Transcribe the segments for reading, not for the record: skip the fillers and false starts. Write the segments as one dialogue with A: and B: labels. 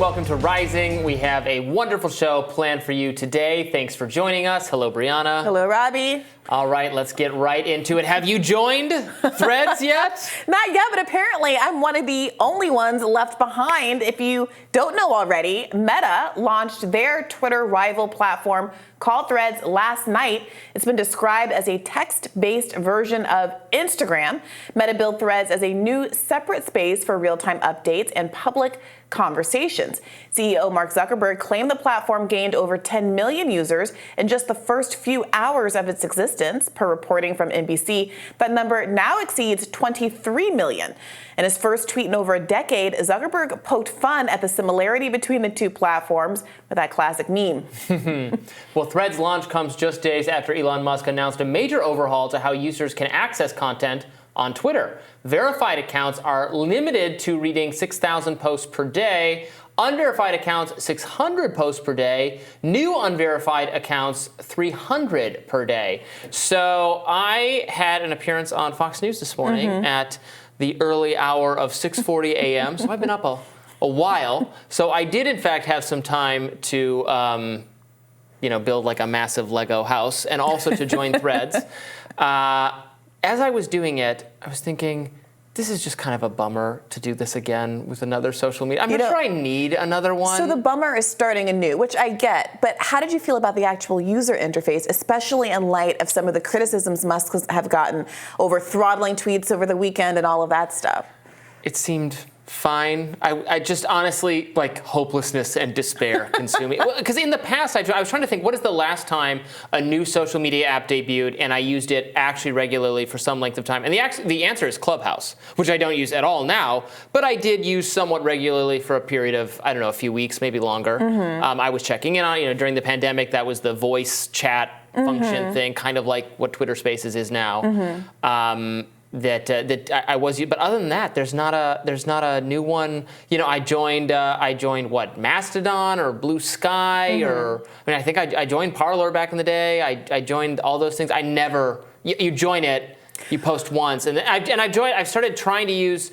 A: Welcome to Rising. We have a wonderful show planned for you today. Thanks for joining us. Hello, Brianna.
B: Hello, Robbie.
A: All right, let's get right into it. Have you joined Threads yet?
B: Not yet, but apparently I'm one of the only ones left behind. If you don't know already, Meta launched their Twitter rival platform called Threads last night. It's been described as a text-based version of Instagram. Meta built Threads as a new separate space for real-time updates and public conversations. CEO Mark Zuckerberg claimed the platform gained over 10 million users in just the first few hours of its existence, per reporting from NBC. That number now exceeds 23 million. In his first tweet in over a decade, Zuckerberg poked fun at the similarity between the two platforms with that classic meme.
A: Well, Threads launch comes just days after Elon Musk announced a major overhaul to how users can access content on Twitter. Verified accounts are limited to reading 6,000 posts per day. Unverified accounts, 600 posts per day. New unverified accounts, 300 per day. So I had an appearance on Fox News this morning at the early hour of 6:40 a.m. So I've been up a while. So I did, in fact, have some time to build like a massive Lego house and also to join Threads. As I was doing it, I was thinking, this is just kind of a bummer to do this again with another social media. I'm not sure I need another one.
B: So the bummer is starting anew, which I get. But how did you feel about the actual user interface, especially in light of some of the criticisms Musk have gotten over throttling tweets over the weekend and all of that stuff?
A: It seemed fine. I just honestly, like, hopelessness and despair consume me. Because in the past, I was trying to think, what is the last time a new social media app debuted and I used it actually regularly for some length of time? And the answer is Clubhouse, which I don't use at all now, but I did use somewhat regularly for a period of, I don't know, a few weeks, maybe longer. I was checking in on, during the pandemic, that was the voice chat function thing, kind of like what Twitter Spaces is now. That I was, but other than that, there's not a new one. I joined what, Mastodon or Blue Sky or I think I joined Parler back in the day. I joined all those things. I never you join it, you post once, and I've started trying to use.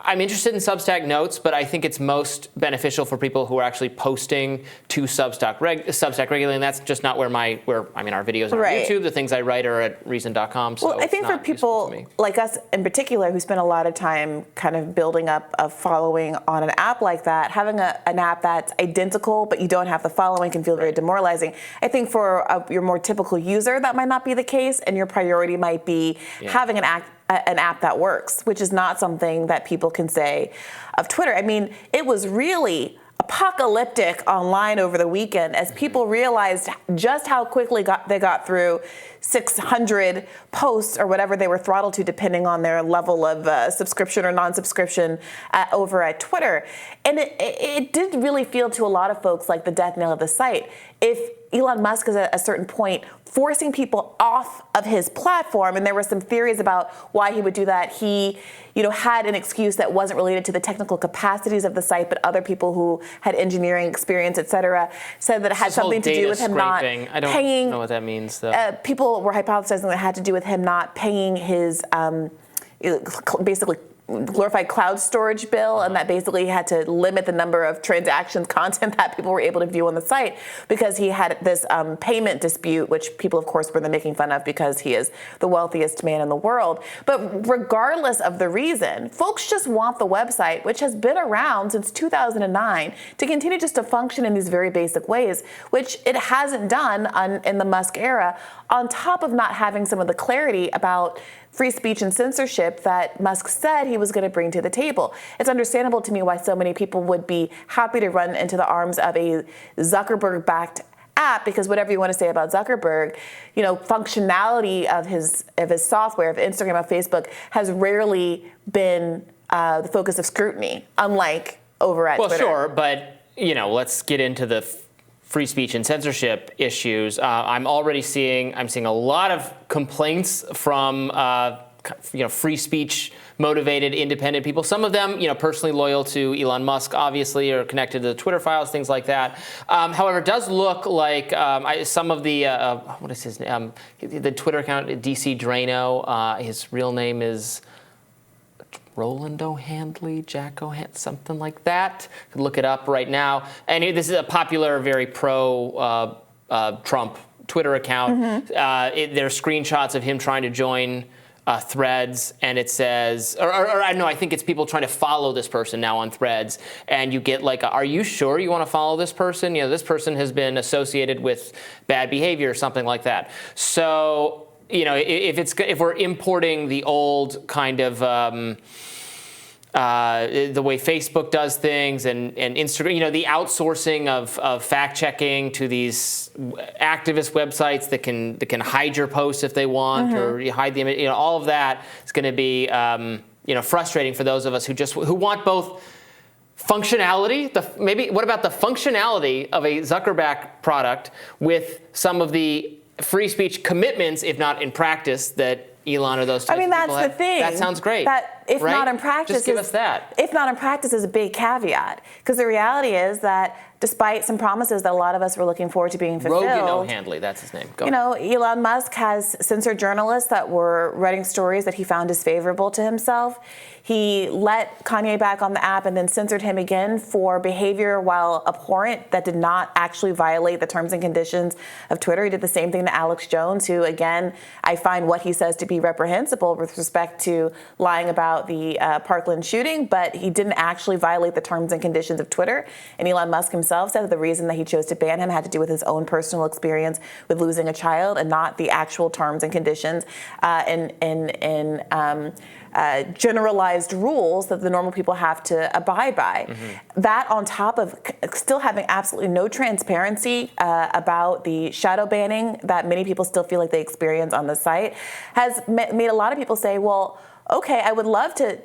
A: I'm interested in Substack Notes, but I think it's most beneficial for people who are actually posting to Substack regularly, and that's just not where our videos are on YouTube. The things I write are at Reason.com. So
B: well, I think for people like us in particular who spend a lot of time kind of building up a following on an app like that, having an app that's identical but you don't have the following can feel very demoralizing. I think for your more typical user, that might not be the case, and your priority might be having an app that works, which is not something that people can say of Twitter. I mean, it was really apocalyptic online over the weekend as people realized just how quickly they got through 600 posts or whatever they were throttled to, depending on their level of subscription or non-subscription over at Twitter. And it did really feel to a lot of folks like the death knell of the site. If Elon Musk is at a certain point forcing people off of his platform, and there were some theories about why he would do that. He, had an excuse that wasn't related to the technical capacities of the site, but other people who had engineering experience, et cetera, said that it had something to do with him not paying.
A: I don't know what that means, though.
B: People were hypothesizing that it had to do with him not paying his basically glorified cloud storage bill, and that basically had to limit the number of transactions, content that people were able to view on the site because he had this payment dispute, which people, of course, were then making fun of because he is the wealthiest man in the world. But regardless of the reason, folks just want the website, which has been around since 2009, to continue just to function in these very basic ways, which it hasn't done in the Musk era, on top of not having some of the clarity about free speech and censorship that Musk said he was going to bring to the table. It's understandable to me why so many people would be happy to run into the arms of a Zuckerberg-backed app, because whatever you want to say about Zuckerberg, functionality of his software, of Instagram, of Facebook, has rarely been the focus of scrutiny, unlike over at Twitter.
A: Well, sure, but let's get into the free speech and censorship issues. I'm seeing a lot of complaints from free speech motivated independent people. Some of them, personally loyal to Elon Musk, obviously, or connected to the Twitter files, things like that. However, it does look like some of the what is his name? The Twitter account, DC Drano. His real name is Roland O'Handley, Jack O'Handley, something like that. You can look it up right now. And this is a popular, very pro-Trump Twitter account. There are screenshots of him trying to join Threads, and it says, I think it's people trying to follow this person now on Threads, and you get like, are you sure you want to follow this person? You know, this person has been associated with bad behavior or something like that. So, you know, if we're importing the old kind of the way Facebook does things and Instagram, you know, the outsourcing of fact checking to these activist websites that can hide your posts if they want, or you hide the image, you know, all of that is going to be you know, frustrating for those of us who want both functionality. What about the functionality of a Zuckerberg product with some of the free speech commitments, if not in practice, that Elon or those types of people have?
B: That's the thing.
A: That sounds great.
B: That if not in practice,
A: just give us that.
B: If not in practice is a big caveat, because the reality is that despite some promises that a lot of us were looking forward to being fulfilled,
A: Rogan O'Handley, that's his name. Go
B: you know, Elon Musk has censored journalists that were writing stories that he found disfavorable to himself. He let Kanye back on the app and then censored him again for behavior, while abhorrent, that did not actually violate the terms and conditions of Twitter. He did the same thing to Alex Jones, who, again, I find what he says to be reprehensible with respect to lying about the Parkland shooting, but he didn't actually violate the terms and conditions of Twitter. And Elon Musk himself said that the reason that he chose to ban him had to do with his own personal experience with losing a child, and not the actual terms and conditions generalized rules that the normal people have to abide by. That, on top of still having absolutely no transparency about the shadow banning that many people still feel like they experience on the site, has made a lot of people say, well, okay, I would love to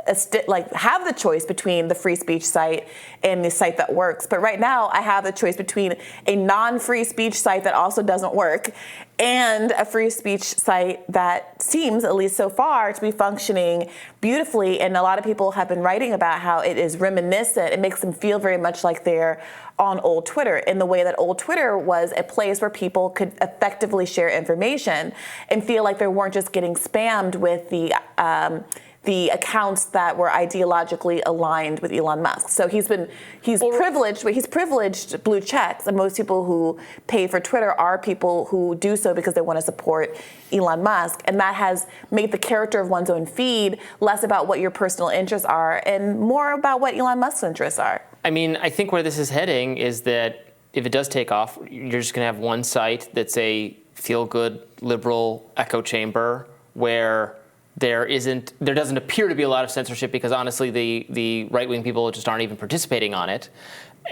B: have the choice between the free speech site and the site that works. But right now, I have the choice between a non-free speech site that also doesn't work and a free speech site that seems, at least so far, to be functioning beautifully. And a lot of people have been writing about how it is reminiscent. It makes them feel very much like they're on old Twitter, in the way that old Twitter was a place where people could effectively share information and feel like they weren't just getting spammed with the accounts that were ideologically aligned with Elon Musk. So he's privileged, but he's privileged blue checks, and most people who pay for Twitter are people who do so because they want to support Elon Musk, and that has made the character of one's own feed less about what your personal interests are and more about what Elon Musk's interests are.
A: I mean, I think where this is heading is that if it does take off, you're just going to have one site that's a feel-good liberal echo chamber where there doesn't appear to be a lot of censorship, because honestly the right-wing people just aren't even participating on it,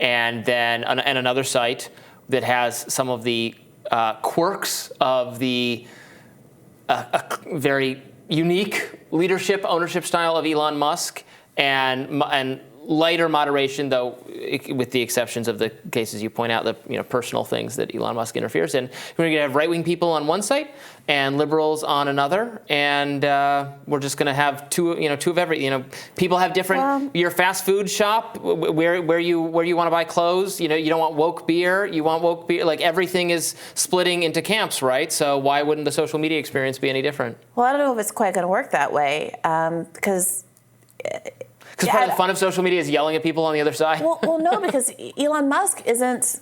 A: and then another site that has some of the quirks of the very unique leadership ownership style of Elon Musk, and lighter moderation, though, with the exceptions of the cases you point out, the personal things that Elon Musk interferes in. We're going to have right-wing people on one site and liberals on another, and we're just going to have two of every. People have different. Your fast food shop, where you want to buy clothes. You don't want woke beer. You want woke beer. Like, everything is splitting into camps, right? So why wouldn't the social media experience be any different?
B: Well, I don't know if it's quite going to work that way, because.
A: Because part of the fun of social media is yelling at people on the other side?
B: Well, no, because Elon Musk isn't.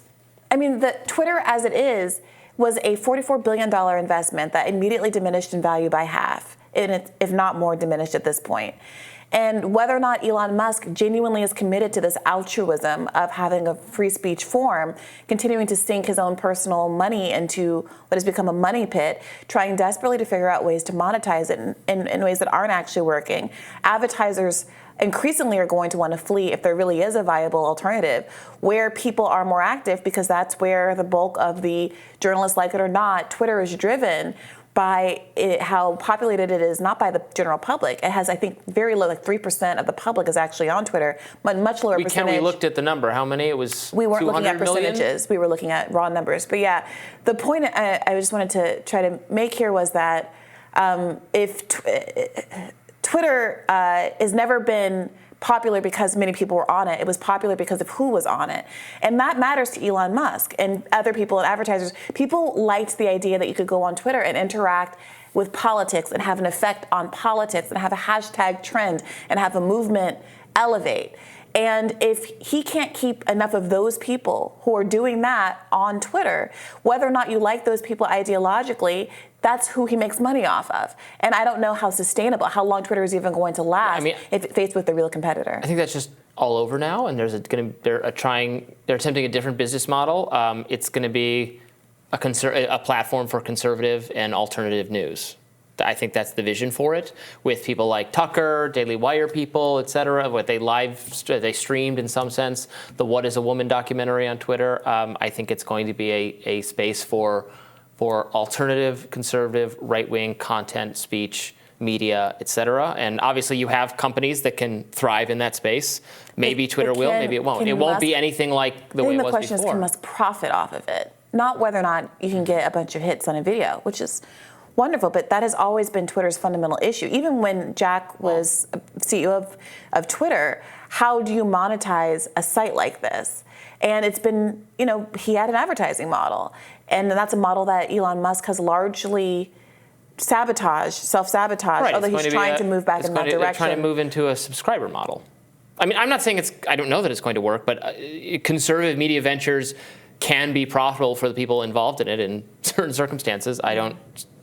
B: I mean, the Twitter as it is was a $44 billion investment that immediately diminished in value by half, and if not more, diminished at this point. And whether or not Elon Musk genuinely is committed to this altruism of having a free speech forum, continuing to sink his own personal money into what has become a money pit, trying desperately to figure out ways to monetize it in ways that aren't actually working. Advertisers increasingly are going to want to flee if there really is a viable alternative where people are more active, because that's where the bulk of the journalists, like it or not, Twitter is driven by how populated it is, not by the general public. It has, I think, very low, like 3% of the public is actually on Twitter, but much lower percentage.
A: We looked at the number. How many? It was 200 million?
B: We weren't looking at percentages. We were looking at raw numbers. But yeah, the point I just wanted to try to make here was that if Twitter has never been popular because many people were on it. It was popular because of who was on it. And that matters to Elon Musk and other people and advertisers. People liked the idea that you could go on Twitter and interact with politics and have an effect on politics and have a hashtag trend and have a movement elevate. And if he can't keep enough of those people who are doing that on Twitter, whether or not you like those people ideologically, that's who he makes money off of. And I don't know how sustainable, how long Twitter is even going to last if it faced with a real competitor.
A: I think that's just all over now, and they're attempting a different business model. It's going to be a platform for conservative and alternative news. I think that's the vision for it, with people like Tucker, Daily Wire people, et cetera. What they streamed in some sense, the What Is a Woman documentary on Twitter. I think it's going to be a space for alternative, conservative, right-wing content, speech, media, et cetera. And obviously you have companies that can thrive in that space. Maybe Twitter will, maybe it won't. It won't be anything like the way it was before.
B: The question is, can Musk profit off of it? Not whether or not you can get a bunch of hits on a video, which is wonderful, but that has always been Twitter's fundamental issue. Even when Jack was CEO of Twitter, how do you monetize a site like this? And it's been, he had an advertising model. And that's a model that Elon Musk has largely self-sabotaged,
A: right,
B: although he's trying to move back in that direction.
A: They're trying to move into a subscriber model. I mean, I'm not saying I don't know that it's going to work, but conservative media ventures can be profitable for the people involved in it in certain circumstances. I don't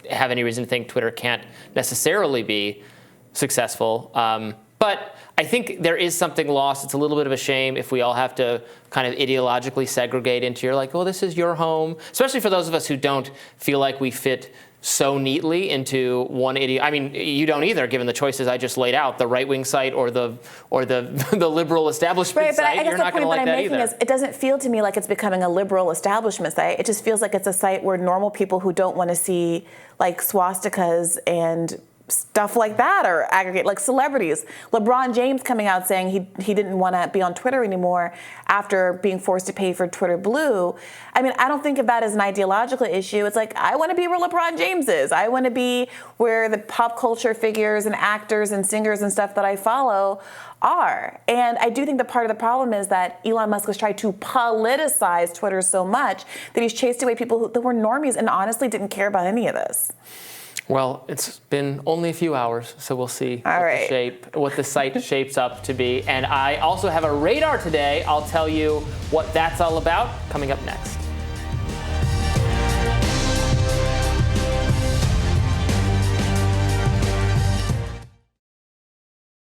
A: have any reason to think Twitter can't necessarily be successful. But I think there is something lost. It's a little bit of a shame if we all have to kind of ideologically segregate into this is your home, especially for those of us who don't feel like we fit so neatly into one I mean, you don't either, given the choices I just laid out, the right-wing site or the liberal establishment site.
B: I guess
A: You're not going to like that either. Is
B: it doesn't feel to me like it's becoming a liberal establishment site. It just feels like it's a site where normal people who don't want to see like swastikas and stuff like that or aggregate, like celebrities. LeBron James coming out saying he didn't want to be on Twitter anymore after being forced to pay for Twitter Blue. I mean, I don't think of that as an ideological issue. It's like, I want to be where LeBron James is. I want to be where the pop culture figures and actors and singers and stuff that I follow are. And I do think that part of the problem is that Elon Musk has tried to politicize Twitter so much that he's chased away people that were normies and honestly didn't care about any of this.
A: Well, it's been only a few hours, so we'll see what the site shapes up to be. And I also have a radar today. I'll tell you what that's all about coming up next.